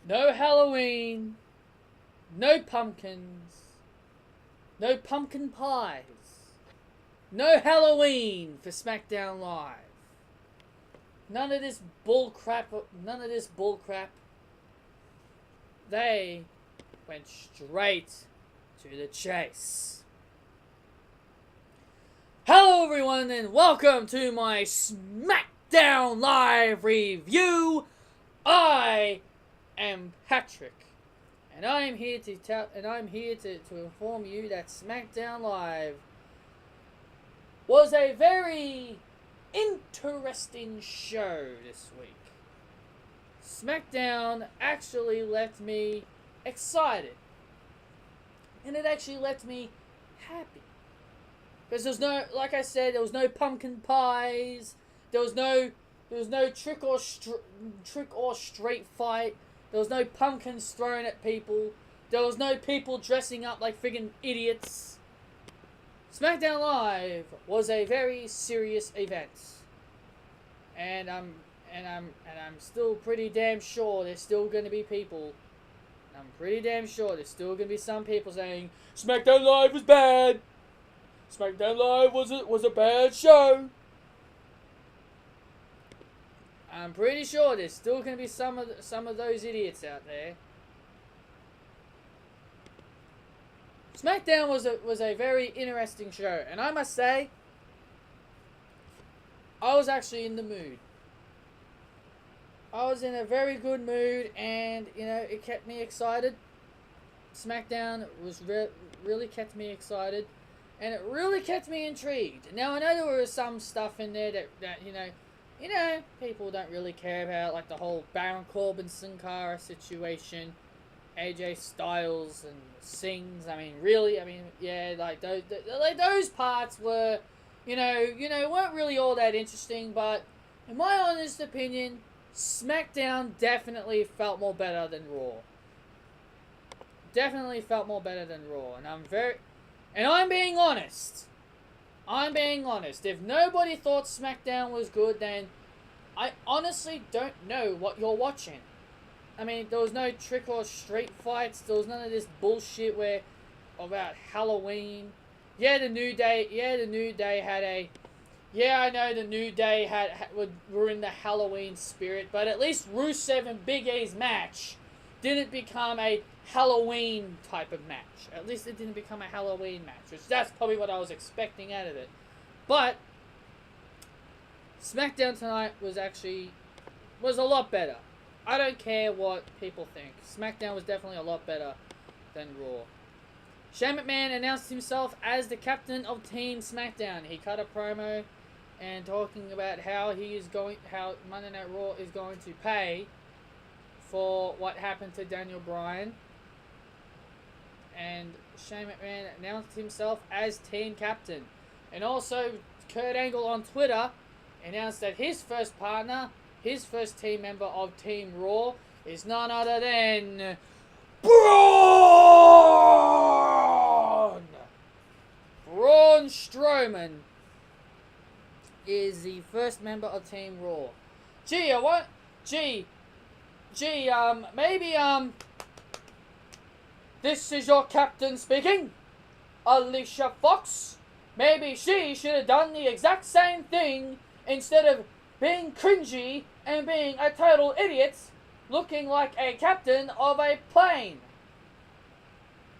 No Halloween. No pumpkins. No pumpkin pies. No Halloween for Smackdown Live. None of this bull crap. None of this bull crap. They went straight to the chase. Hello everyone and welcome to my Smackdown Live review. I am Patrick, and I'm here to inform you that Smackdown Live was a very interesting show this week. Smackdown actually left me excited, and it actually left me happy. Because there's no, like I said, there was no pumpkin pies. There was no trick or straight fight. There was no pumpkins thrown at people. There was no people dressing up like friggin' idiots. Smackdown Live was a very serious event, and I'm still pretty damn sure there's still gonna be people. I'm pretty damn sure there's still gonna be some people saying Smackdown Live was bad. Smackdown Live was a bad show. I'm pretty sure there's still going to be some of those idiots out there. Smackdown was a very interesting show, and I must say, I was actually in the mood. I was in a very good mood, and it kept me excited. Smackdown was really kept me excited. And it really kept me intrigued. Now, I know there was some stuff in there that people don't really care about, like the whole Baron Corbin Sin Cara situation, AJ Styles and Sings. Like those parts were, weren't really all that interesting. But in my honest opinion, SmackDown definitely felt more better than Raw. Definitely felt more better than Raw, and I'm being honest. If nobody thought SmackDown was good, then I honestly don't know what you're watching. I mean, there was no trick or street fights. There was none of this bullshit about Halloween. Yeah, the New Day had a... Yeah, I know the New Day would ruin the Halloween spirit, but at least Rusev and Big E's match didn't become a Halloween type of match. At least it didn't become a Halloween match, which that's probably what I was expecting out of it. But SmackDown tonight was a lot better. I don't care what people think. SmackDown was definitely a lot better than Raw. Shane McMahon announced himself as the captain of Team SmackDown. He cut a promo and talking about how Monday Night Raw is going to pay for what happened to Daniel Bryan. And Shane McMahon announced himself as team captain. And also, Kurt Angle on Twitter announced that his first team member of Team Raw is none other than Braun Strowman is the first member of Team Raw. This is your captain speaking, Alicia Fox. Maybe she should have done the exact same thing instead of being cringy and being a total idiot, looking like a captain of a plane.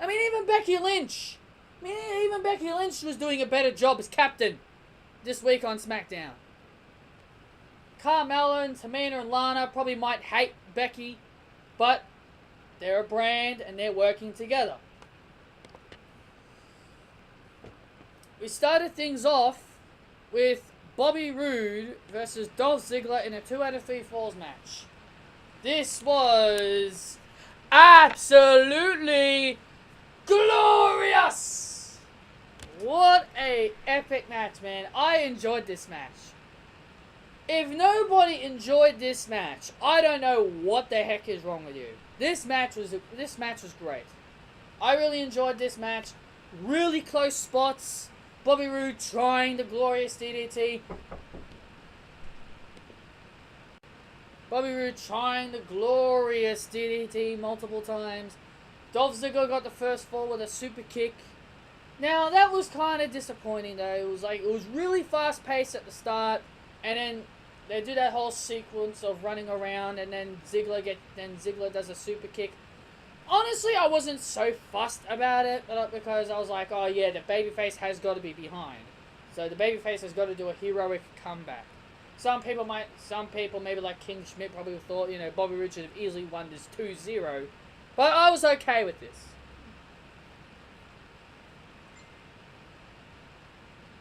I mean, even Becky Lynch was doing a better job as captain this week on SmackDown. Carmella and Tamina and Lana probably might hate Becky, but they're a brand and they're working together. We started things off with Bobby Roode versus Dolph Ziggler in a 2 out of 3 falls match. This was absolutely glorious! What a epic match, man. I enjoyed this match. If nobody enjoyed this match, I don't know what the heck is wrong with you. This match was great. I really enjoyed this match. Really close spots. Bobby Roode trying the glorious DDT. Bobby Roode trying the glorious DDT multiple times. Dolph Ziggler got the first fall with a super kick. Now, that was kind of disappointing, though. It was really fast-paced at the start, and then they do that whole sequence of running around, and then Ziggler does a super kick. Honestly, I wasn't so fussed about it, because I was like, oh yeah, the babyface has got to be behind. So the babyface has got to do a heroic comeback. Some people, maybe like King Schmidt, probably thought, Bobby Roode should have easily won this 2-0. But I was okay with this.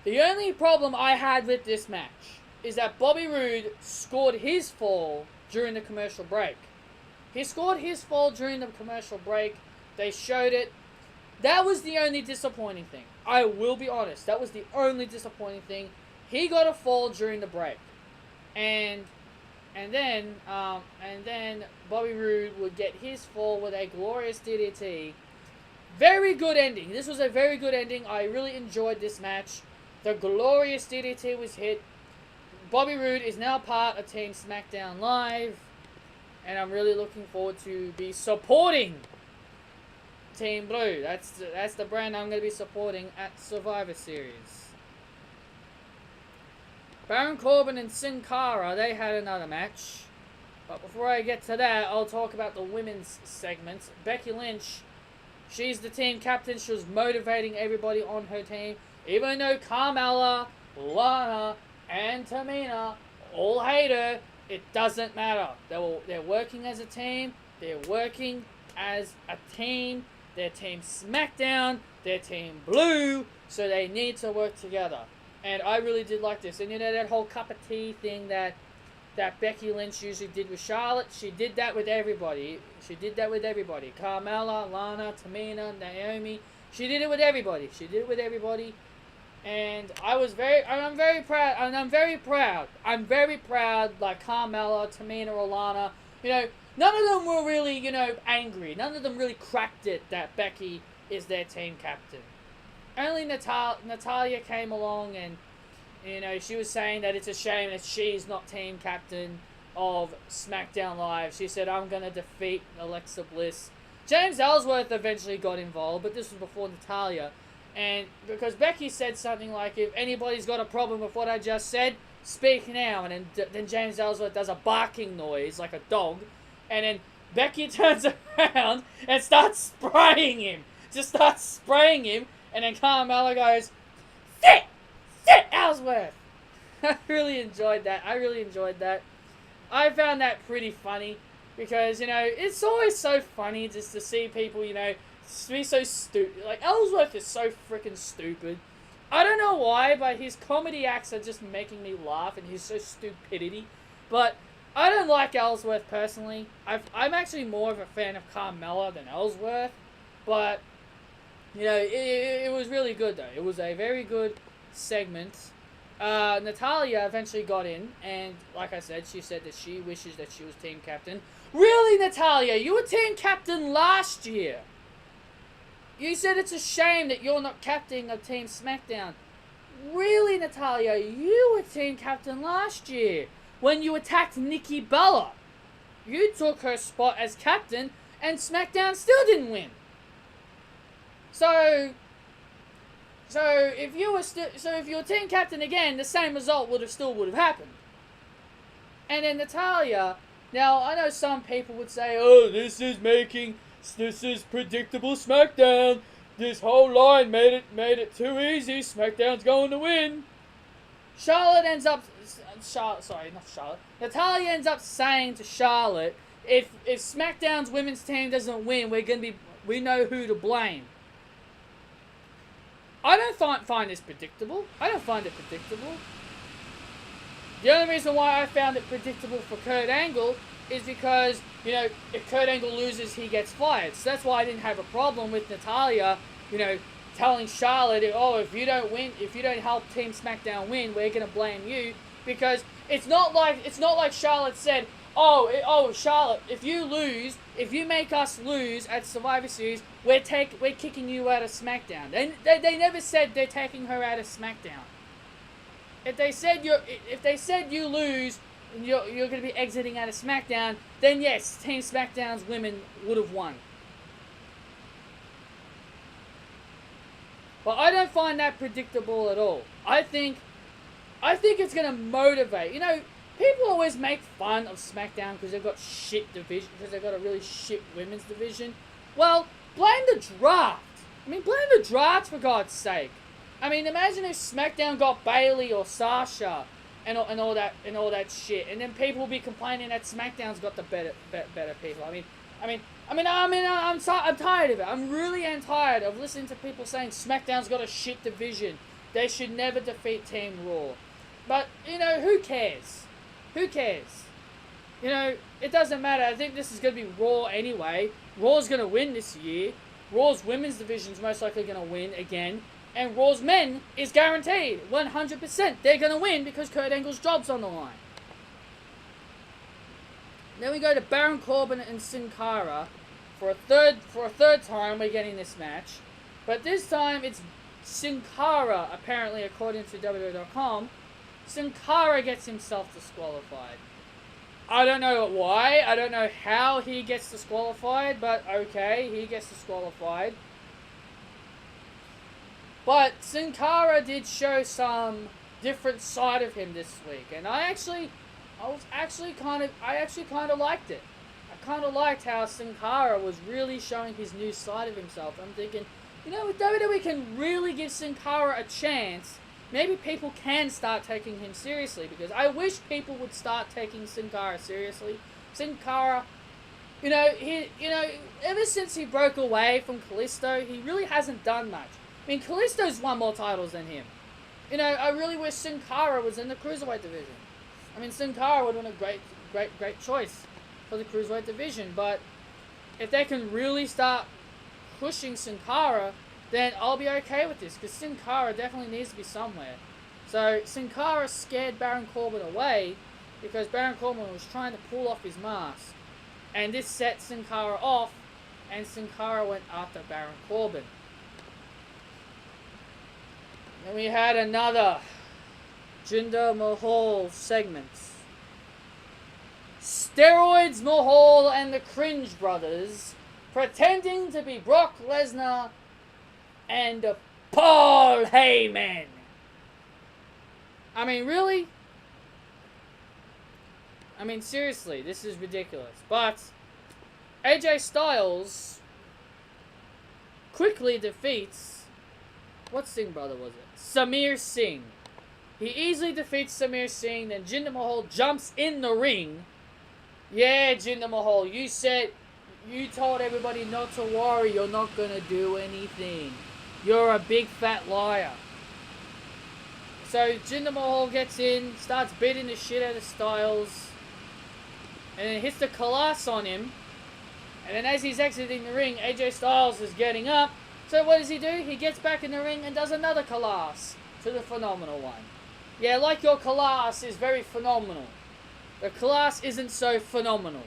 The only problem I had with this match is that Bobby Roode scored his fall during the commercial break. He scored his fall during the commercial break. They showed it. That was the only disappointing thing. I will be honest. That was the only disappointing thing. He got a fall during the break. And then Bobby Roode would get his fall with a glorious DDT. Very good ending. This was a very good ending. I really enjoyed this match. The glorious DDT was hit. Bobby Roode is now part of Team Smackdown Live. And I'm really looking forward to be supporting Team Blue. That's the brand I'm going to be supporting at Survivor Series. Baron Corbin and Sin Cara, they had another match. But before I get to that, I'll talk about the women's segments. Becky Lynch, she's the team captain. She was motivating everybody on her team. Even though Carmella, Lana, and Tamina all hate her, it doesn't matter. They're working as a team. They're working as a team. They're Team Smackdown. They're Team Blue. So they need to work together. And I really did like this. And that whole cup of tea thing that Becky Lynch usually did with Charlotte, she did that with everybody. Carmella, Lana, Tamina, Naomi. She did it with everybody. And I'm very proud. I'm very proud, like Carmella, Tamina, or Lana. None of them were really, angry. None of them really cracked it that Becky is their team captain. Only Natalya came along and, she was saying that it's a shame that she's not team captain of SmackDown Live. She said, I'm going to defeat Alexa Bliss. James Ellsworth eventually got involved, but this was before Natalya. And because Becky said something like, if anybody's got a problem with what I just said, speak now. And then James Ellsworth does a barking noise like a dog. And then Becky turns around and starts spraying him. And then Carmella goes, Sit, Ellsworth. I really enjoyed that. I found that pretty funny. Because, it's always so funny just to see people, be so stupid. Like, Ellsworth is so freaking stupid. I don't know why, but his comedy acts are just making me laugh, and he's so stupidity. But I don't like Ellsworth personally. I'm actually more of a fan of Carmella than Ellsworth. But, it was really good, though. It was a very good segment. Natalya eventually got in, and like I said, she said that she wishes that she was team captain. Really, Natalya? You were team captain last year. You said it's a shame that you're not captain of Team Smackdown. Really, Natalya? You were team captain last year when you attacked Nikki Bella. You took her spot as captain, and SmackDown still didn't win. So if you were team captain again, the same result would have happened. And then Natalya. Now I know some people would say, "Oh, this is predictable SmackDown. This whole line made it too easy. SmackDown's going to win." Natalya ends up saying to Charlotte, if SmackDown's women's team doesn't win, we know who to blame. I don't find this predictable. I don't find it predictable. The only reason why I found it predictable for Kurt Angle is because, if Kurt Angle loses, he gets fired. So that's why I didn't have a problem with Natalya, telling Charlotte, if you don't win, if you don't help Team SmackDown win, we're gonna blame you. Because it's not like Charlotte said, Charlotte, if you make us lose at Survivor Series, we're kicking you out of SmackDown. They never said they're taking her out of SmackDown. If they said you lose, and you're going to be exiting out of SmackDown, then yes, Team SmackDown's women would have won. But I don't find that predictable at all. I think it's going to motivate. You know, people always make fun of SmackDown because they've got shit division, because they've got a really shit women's division. Well, blame the draft. I mean, blame the draft for God's sake. I mean, imagine if SmackDown got Bayley or Sasha and all that shit, and then people will be complaining that SmackDown's got the better people. I'm tired of it. I'm really tired of listening to people saying SmackDown's got a shit division. They should never defeat Team Raw. But, you know, who cares? Who cares? You know, it doesn't matter. I think this is going to be Raw anyway. Raw's going to win this year. Raw's women's division's most likely going to win again. And Raw's men is guaranteed. 100%. They're going to win because Kurt Angle's job's on the line. Then we go to Baron Corbin and Sin Cara. For a third time, we're getting this match. But this time, it's Sin Cara, apparently, according to WWE.com. Sin Cara gets himself disqualified. I don't know why. I don't know how he gets disqualified, but okay, he gets disqualified. But Sin Cara did show some different side of him this week, and I actually kind of liked it. I kind of liked how Sin Cara was really showing his new side of himself. I'm thinking, you know, if WWE can really give Sin Cara a chance, maybe people can start taking him seriously, because I wish people would start taking Sin Cara seriously. Sin Cara, ever since he broke away from Kalisto, he really hasn't done much. I mean, Kalisto's won more titles than him. You know, I really wish Sin Cara was in the Cruiserweight division. I mean, Sin Cara would have been a great choice for the Cruiserweight division, but if they can really start pushing Sin Cara, then I'll be okay with this, because Sin Cara definitely needs to be somewhere. So, Sin Cara scared Baron Corbin away, because Baron Corbin was trying to pull off his mask. And this set Sin Cara off, and Sin Cara went after Baron Corbin. Then we had another Jinder Mahal segment. Steroids Mahal and the Cringe Brothers pretending to be Brock Lesnar and Paul Heyman. I mean, really? I mean, seriously, this is ridiculous. But AJ Styles quickly defeats, what Singh brother was it? Samir Singh. He easily defeats Samir Singh, then Jinder Mahal jumps in the ring. Yeah, Jinder Mahal, you told everybody not to worry, you're not gonna do anything. You're a big fat liar. So Jinder Mahal gets in, starts beating the shit out of Styles, and then hits the Khallas on him. And then as he's exiting the ring, AJ Styles is getting up. So what does he do? He gets back in the ring and does another Khallas to the phenomenal one. Yeah, like your Khallas is very phenomenal. The Khallas isn't so phenomenal.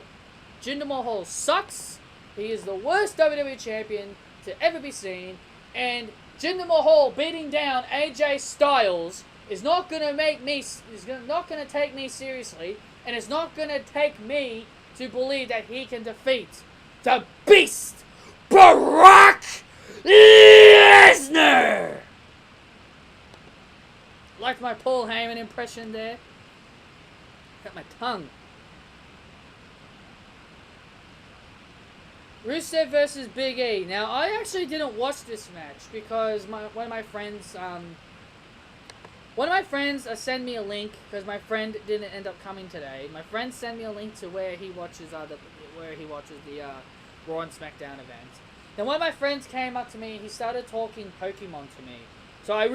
Jinder Mahal sucks. He is the worst WWE champion to ever be seen. And Jinder Mahal beating down AJ Styles is not going to take me seriously, and it's not going to take me to believe that he can defeat the Beast, Brock Lesnar. Like my Paul Heyman impression there. Got my tongue. Rusev versus Big E. Now, I actually didn't watch this match because one of my friends sent me a link, because my friend didn't end up coming today. My friend sent me a link to where he watches the Raw and SmackDown events. Then one of my friends came up to me. He started talking Pokemon to me. So I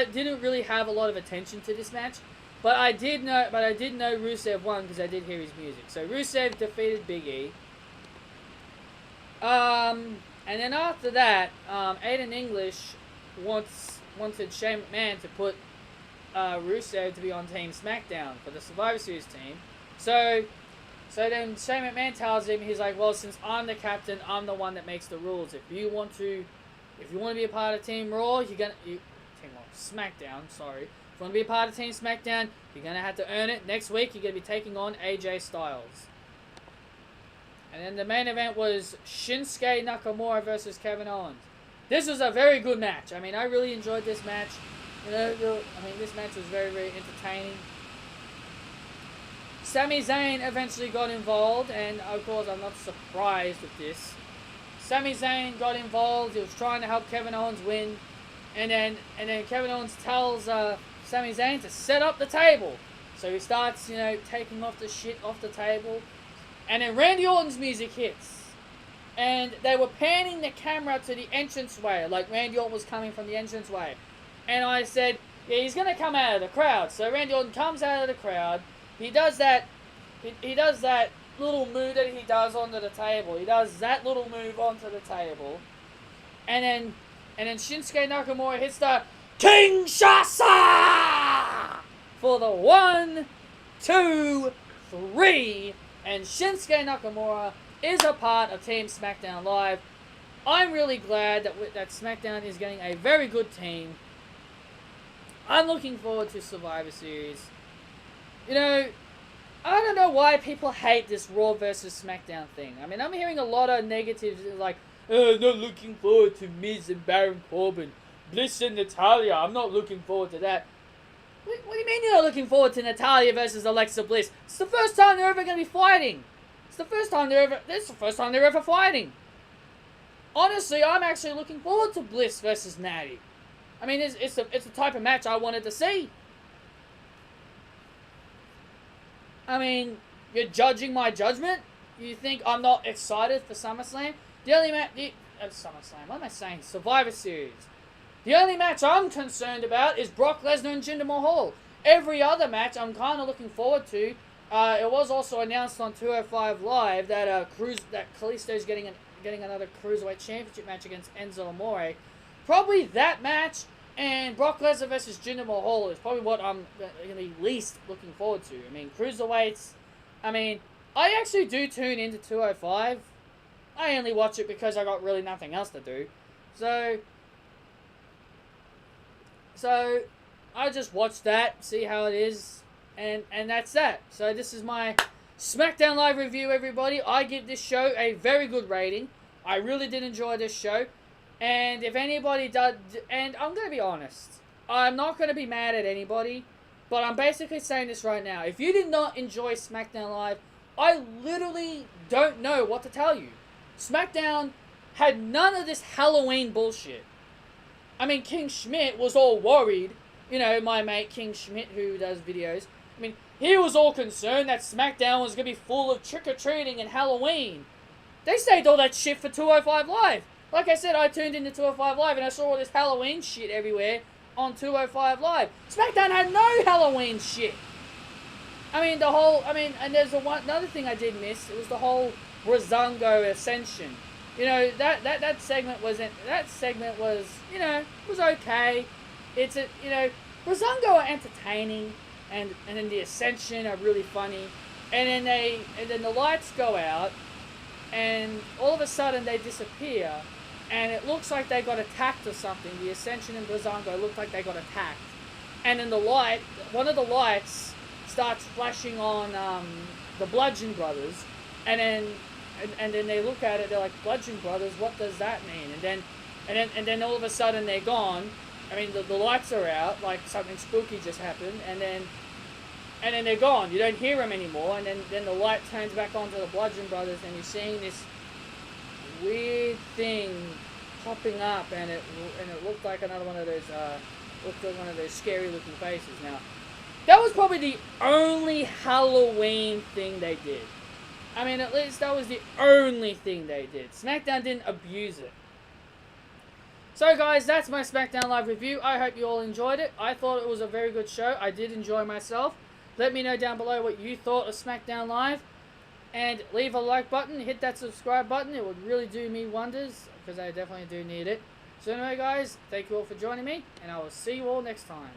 didn't really have a lot of attention to this match, but I did know Rusev won because I did hear his music. So Rusev defeated Big E. And then after that, Aiden English wanted Shane McMahon to put Rusev to be on Team SmackDown for the Survivor Series team. So then Shane McMahon tells him, he's like, well, since I'm the captain, I'm the one that makes the rules. If you want to be a part of Team Raw, SmackDown, sorry. If you want to be a part of Team Smackdown, you're going to have to earn it. Next week, you're going to be taking on AJ Styles. And then the main event was Shinsuke Nakamura versus Kevin Owens. This was a very good match. I mean, I really enjoyed this match. This match was very, very entertaining. Sami Zayn eventually got involved, and of course, I'm not surprised with this. Sami Zayn got involved. He was trying to help Kevin Owens win, and then Kevin Owens tells Sami Zayn to set up the table. So he starts, taking off the shit off the table, and then Randy Orton's music hits, and they were panning the camera to the entranceway, like Randy Orton was coming from the entranceway, and I said, yeah, he's gonna come out of the crowd. So Randy Orton comes out of the crowd. He does that. He does that little move that he does onto the table. He does that little move onto the table, and then Shinsuke Nakamura hits the Kinshasa for the 1, 2, 3, and Shinsuke Nakamura is a part of Team Smackdown Live. I'm really glad that SmackDown is getting a very good team. I'm looking forward to Survivor Series. I don't know why people hate this Raw versus SmackDown thing. I mean, I'm hearing a lot of negatives like, oh, not looking forward to Miz and Baron Corbin. Bliss and Natalya, I'm not looking forward to that. What do you mean you're not looking forward to Natalya versus Alexa Bliss? It's the first time they're ever going to be fighting. This is the first time they're ever fighting. Honestly, I'm actually looking forward to Bliss versus Natty. I mean, it's the type of match I wanted to see. I mean, you're judging my judgment? You think I'm not excited for SummerSlam? SummerSlam, what am I saying? Survivor Series. The only match I'm concerned about is Brock Lesnar and Jinder Mahal. Every other match I'm kind of looking forward to. It was also announced on 205 Live that Kalisto's getting another Cruiserweight Championship match against Enzo Amore. Probably that match and Brock Lesnar versus Jinder Mahal is probably what I'm going to be least looking forward to. I mean, Cruiserweights, I actually do tune into 205. I only watch it because I got really nothing else to do. So I just watch that, see how it is, and that's that. So this is my SmackDown Live review, everybody. I give this show a very good rating. I really did enjoy this show. And if anybody does, and I'm going to be honest, I'm not going to be mad at anybody, but I'm basically saying this right now. If you did not enjoy SmackDown Live, I literally don't know what to tell you. SmackDown had none of this Halloween bullshit. I mean, King Schmidt was all worried. My mate King Schmidt, who does videos. I mean, he was all concerned that SmackDown was going to be full of trick-or-treating and Halloween. They saved all that shit for 205 Live. Like I said, I tuned into 205 Live and I saw all this Halloween shit everywhere on 205 Live. SmackDown had no Halloween shit. And there's another thing I did miss. It was the whole Brazungo Ascension. That segment was was okay. Brazungo are entertaining, and then the Ascension are really funny, and then the lights go out, and all of a sudden they disappear, and it looks like they got attacked or something. The Ascension and Brazungo looked like they got attacked, and then one of the lights starts flashing on the Bludgeon Brothers, and then they look at it, they're like, Bludgeon Brothers, what does that mean? And then all of a sudden they're gone. The lights are out, like something spooky just happened, and then they're gone. You don't hear them anymore, and then the light turns back onto the Bludgeon Brothers, and you're seeing this weird thing popping up, and it looked like another one of those scary looking faces. Now, that was probably the only Halloween thing they did. At least that was the only thing they did. SmackDown didn't abuse it. So guys, that's my SmackDown Live review. I hope you all enjoyed it. I thought it was a very good show. I did enjoy myself. Let me know down below what you thought of SmackDown Live. And leave a like button, hit that subscribe button. It would really do me wonders, because I definitely do need it. So anyway guys, thank you all for joining me, and I will see you all next time.